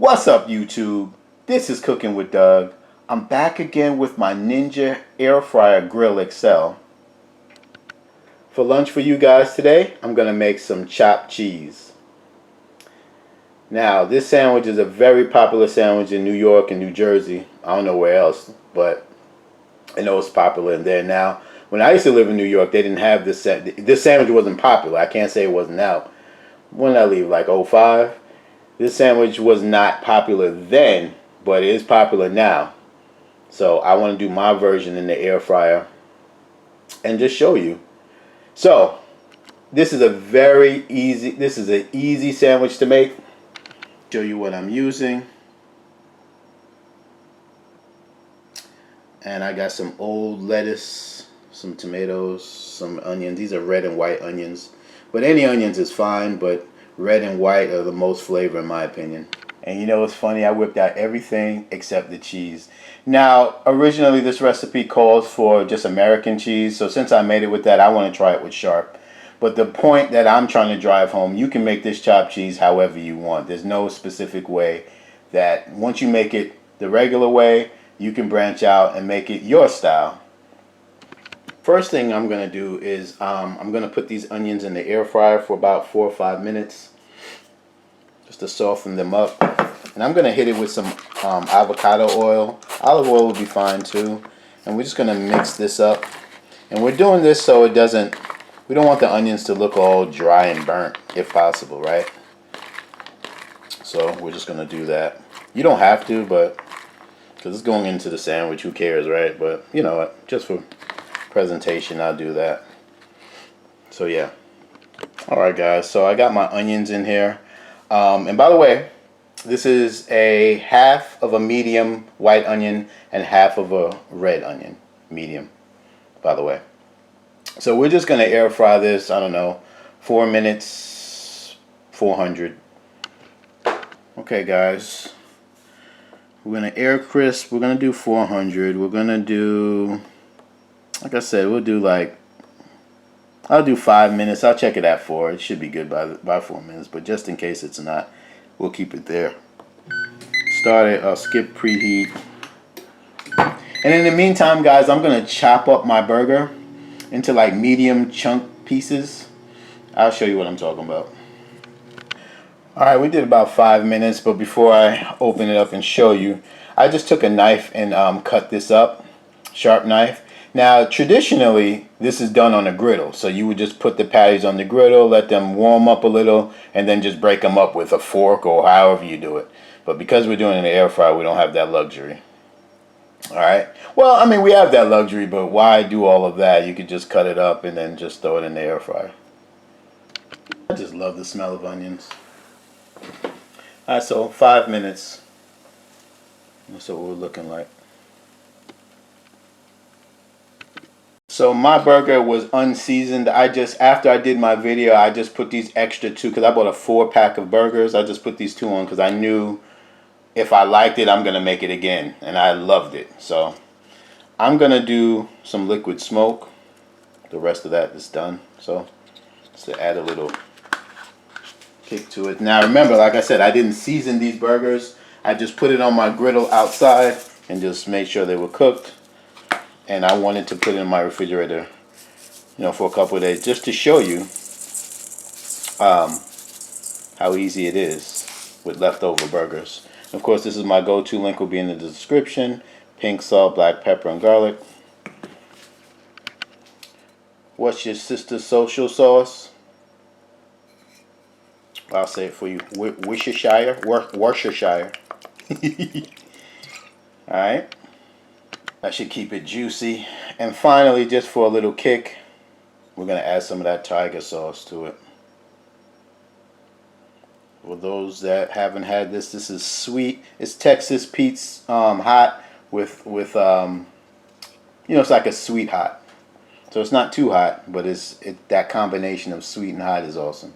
What's up, YouTube? This is Cooking with Doug. I'm back again with my Ninja Air Fryer Grill XL. For lunch for you guys today, I'm going to make some chopped cheese. Now, this sandwich is a very popular sandwich in New York and New Jersey. I don't know where else, but I know it's popular in there now. When I used to live in New York, they didn't have this. This sandwich wasn't popular. I can't say it wasn't out. When did I leave? Like '05? This sandwich was not popular then, but it is popular now. So I want to do my version in the air fryer and just show you. So this is an easy sandwich to make. Show you what I'm using. And I got some old lettuce, some tomatoes, some onions. These are red and white onions, but any onions is fine, but red and white are the most flavor in my opinion. And you know what's funny? I whipped out everything except the cheese. Now, originally this recipe calls for just American cheese, so since I made it with that, I want to try it with sharp. But the point that I'm trying to drive home, you can make this chopped cheese however you want. There's no specific way. That once you make it the regular way, you can branch out and make it your style. First thing I'm going to do is I'm going to put these onions in the air fryer for about 4 or 5 minutes just to soften them up. And I'm going to hit it with some avocado oil. Olive oil will be fine too. And we're just going to mix this up. And we're doing this so it doesn't, we don't want the onions to look all dry and burnt if possible, right? So we're just going to do that. You don't have to, but because it's going into the sandwich, who cares, right? But you know what, just for presentation, I'll do that. So yeah. Alright guys, so I got my onions in here. And by the way, this is a half of a medium white onion and half of a red onion. Medium, by the way. So we're just going to air fry this, I don't know, 4 minutes, 400. Okay guys. We're going to air crisp. We're going to do 400. We're going to do, like I said, we'll do like, I'll do 5 minutes. I'll check it at 4. It should be good by 4 minutes. But just in case it's not, we'll keep it there. Start it. I'll skip preheat. And in the meantime, guys, I'm going to chop up my burger into like medium chunk pieces. I'll show you what I'm talking about. Alright, we did about 5 minutes, but before I open it up and show you, I just took a knife and cut this up, sharp knife. Now, traditionally, this is done on a griddle, so you would just put the patties on the griddle, let them warm up a little, and then just break them up with a fork or however you do it. But because we're doing it in the air fryer, we don't have that luxury. Alright, well, I mean, we have that luxury, but why do all of that? You could just cut it up and then just throw it in the air fryer. I just love the smell of onions. Alright, so 5 minutes. That's what we're looking like. So my burger was unseasoned. After I did my video, I just put these extra 2, because I bought a 4-pack of burgers. I just put these 2 on because I knew if I liked it, I'm going to make it again. And I loved it. So I'm going to do some liquid smoke. The rest of that is done. So just to add a little kick to it. Now remember, like I said, I didn't season these burgers. I just put it on my griddle outside and just made sure they were cooked. And I wanted to put it in my refrigerator, you know, for a couple of days just to show you how easy it is with leftover burgers. And of course, this is my go-to. Link will be in the description. Pink salt, black pepper, and garlic. What's your sister's social sauce? I'll say it for you. Worcestershire. Alright. That should keep it juicy. And finally, just for a little kick, we're going to add some of that tiger sauce to it. For those that haven't had this, this is sweet. It's Texas Pete's hot with you know, it's like a sweet hot. So it's not too hot, but that combination of sweet and hot is awesome.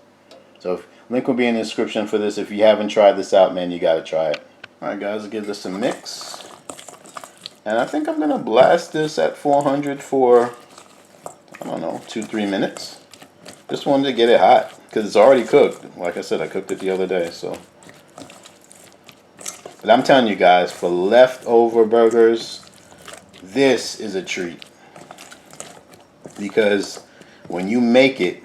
So link will be in the description for this. If you haven't tried this out, man, you got to try it. Alright guys, give this a mix. And I think I'm going to blast this at 400 for, I don't know, 2-3 minutes. Just wanted to get it hot because it's already cooked. Like I said, I cooked it the other day, so But I'm telling you guys, for leftover burgers, this is a treat. Because when you make it,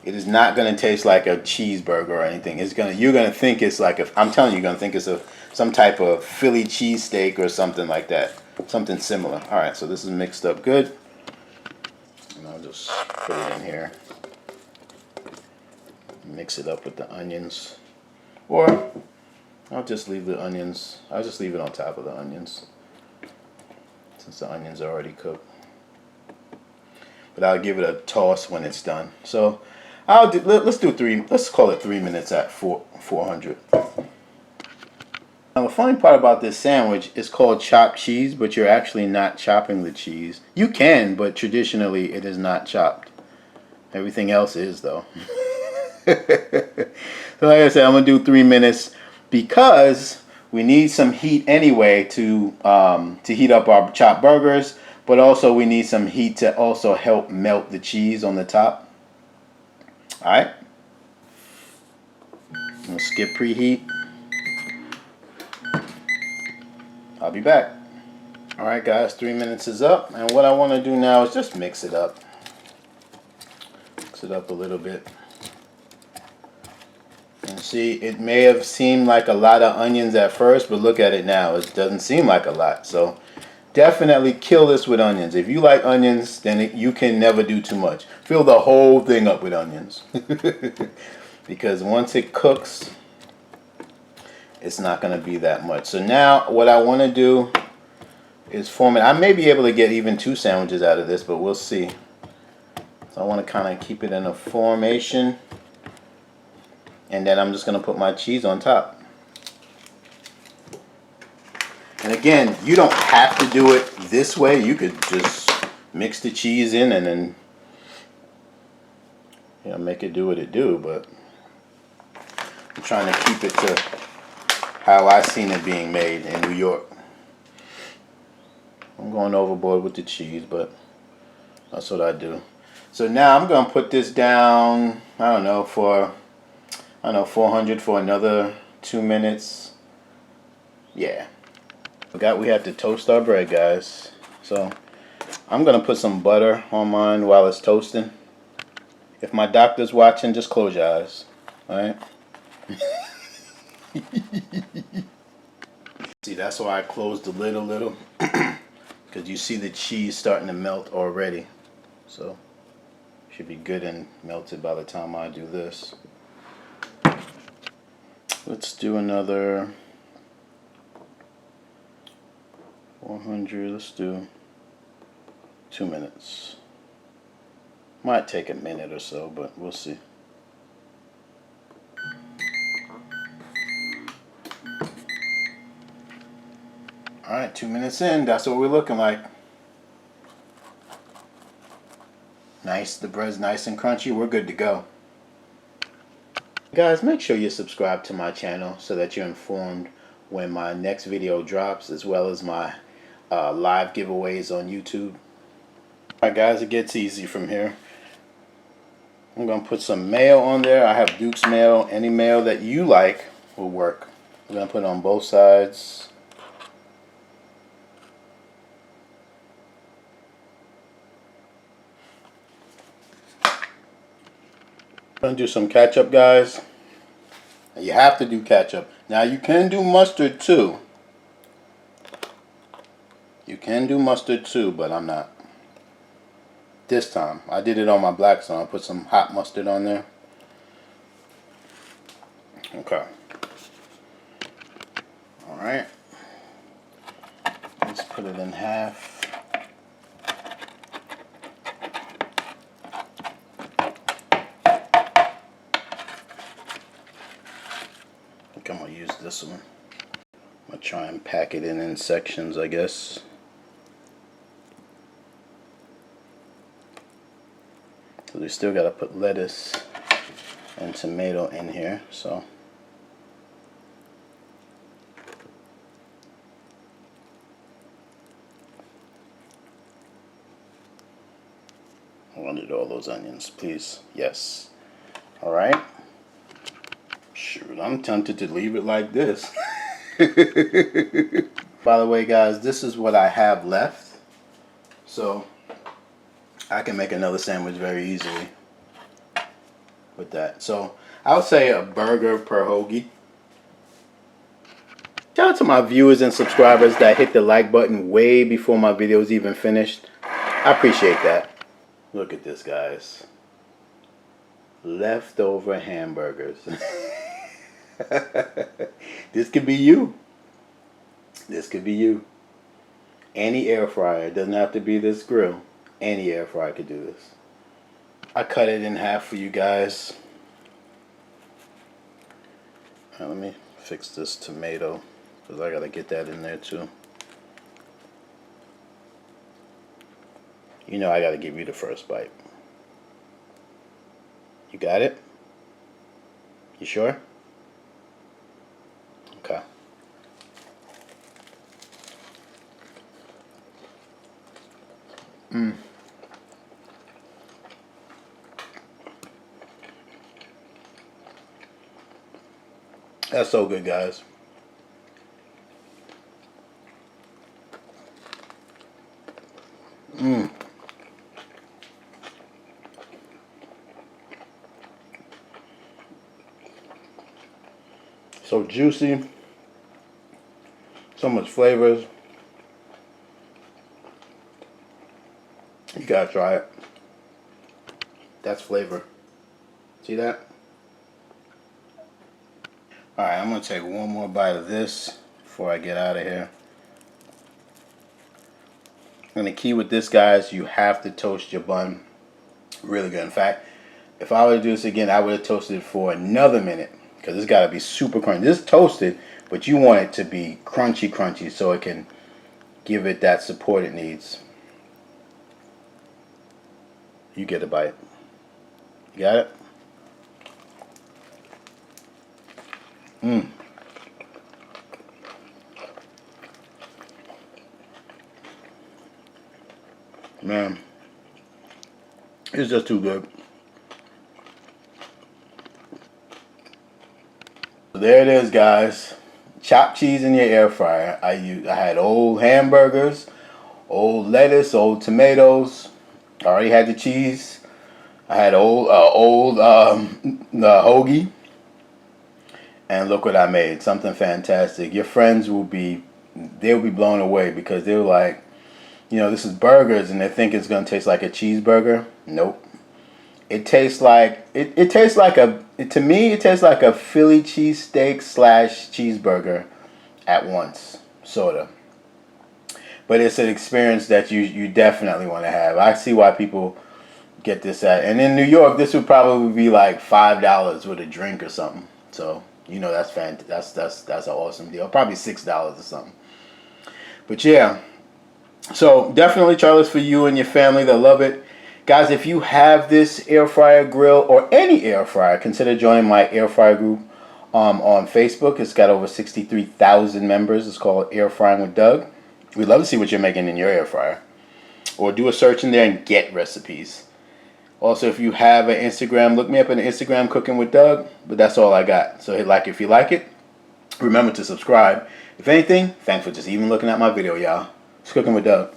it is not going to taste like a cheeseburger or anything. You're going to think it's like I'm telling you, you're going to think it's some type of Philly cheesesteak or something like that. Something similar. All right, so this is mixed up good. And I'll just put it in here. Mix it up with the onions. Or I'll just leave the onions. I'll just leave it on top of the onions, since the onions are already cooked. But I'll give it a toss when it's done. So let's do 3. Let's call it 3 minutes at 400. Now the funny part about this sandwich is called chopped cheese, but you're actually not chopping the cheese. You can, but traditionally it is not chopped. Everything else is though. So like I said, I'm gonna do 3 minutes because we need some heat anyway to heat up our chopped burgers, but also we need some heat to also help melt the cheese on the top. All right. I'm gonna skip preheat. I'll be back. All right, guys, 3 minutes is up, and what I want to do now is just mix it up. Mix it up a little bit. And see, it may have seemed like a lot of onions at first, but look at it now. It doesn't seem like a lot. So definitely kill this with onions. If you like onions, then you can never do too much. Fill the whole thing up with onions. Because once it cooks, it's not going to be that much. So now what I want to do is form it. I may be able to get even 2 sandwiches out of this, but we'll see. So I want to kind of keep it in a formation. And then I'm just going to put my cheese on top. And again, you don't have to do it this way. You could just mix the cheese in and then, you know, make it do what it do. But I'm trying to keep it to how I seen it being made in New York. I'm going overboard with the cheese, but that's what I do. So now I'm going to put this down, I don't know, 400 for another 2 minutes. Yeah. We have to toast our bread, guys. So I'm going to put some butter on mine while it's toasting. If my doctor's watching, just close your eyes. Alright? See, that's why I closed the lid a little. Because you see the cheese starting to melt already. So should be good and melted by the time I do this. Let's do another 400. Let's do 2 minutes. Might take a minute or so, but we'll see. Alright, 2 minutes in. That's what we're looking like. Nice. The bread's nice and crunchy. We're good to go. Guys, make sure you subscribe to my channel so that you're informed when my next video drops, as well as my live giveaways on YouTube. Alright guys, it gets easy from here. I'm going to put some mayo on there. I have Duke's mayo. Any mayo that you like will work. I'm going to put it on both sides. I'm going to do some ketchup, guys. You have to do ketchup. Now you can do mustard too. You can do mustard too, but I'm not. This time. I did it on my black, so I'll put some hot mustard on there. Okay. Alright. Let's put it in half. I'm going to use this one. I'm going to try and pack it in sections, I guess. So we still got to put lettuce and tomato in here, so I wanted all those onions, please. Yes. Alright. Shoot, I'm tempted to leave it like this. By the way, guys, this is what I have left. So I can make another sandwich very easily with that. So I would say a burger per hoagie. Shout out to my viewers and subscribers that hit the like button way before my videos even finished. I appreciate that. Look at this, guys. Leftover hamburgers. This could be you. This could be you. Any air fryer. It doesn't have to be this grill. Any air fryer could do this. I cut it in half for you guys. Now, let me fix this tomato because I gotta get that in there too. You know I gotta give you the first bite. You got it? You sure? Okay. That's so good, guys. So juicy. So much flavors. You gotta try it. That's flavor. See that? Alright, I'm gonna take one more bite of this before I get out of here. And the key with this, guys, you have to toast your bun really good. In fact, if I were to do this again, I would have toasted it for another minute because it's got to be super crunchy. This is toasted, but you want it to be crunchy so it can give it that support it needs. You get a bite. You got it? Man, it's just too good. So there it is, guys. Chopped cheese in your air fryer. I had old hamburgers, old lettuce, old tomatoes. I already had the cheese. I had old hoagie. And look what I made. Something fantastic. Your friends will be, they'll be blown away because they're like, you know, this is burgers and they think it's going to taste like a cheeseburger. Nope. It tastes like, it tastes like to me, it tastes like a Philly cheesesteak / cheeseburger at once, sort of. But it's an experience that you definitely want to have. I see why people get this at, and in New York, this would probably be like $5 with a drink or something. So, you know, that's an awesome deal. Probably $6 or something. But yeah. So definitely try this for you and your family that love it. Guys, if you have this air fryer grill or any air fryer, consider joining my air fryer group on Facebook. It's got over 63,000 members. It's called Air Frying with Doug. We'd love to see what you're making in your air fryer. Or do a search in there and get recipes. Also, if you have an Instagram, look me up on Instagram, Cooking with Doug. But that's all I got. So hit like if you like it. Remember to subscribe. If anything, thanks for just even looking at my video, y'all. It's Cooking with Doug.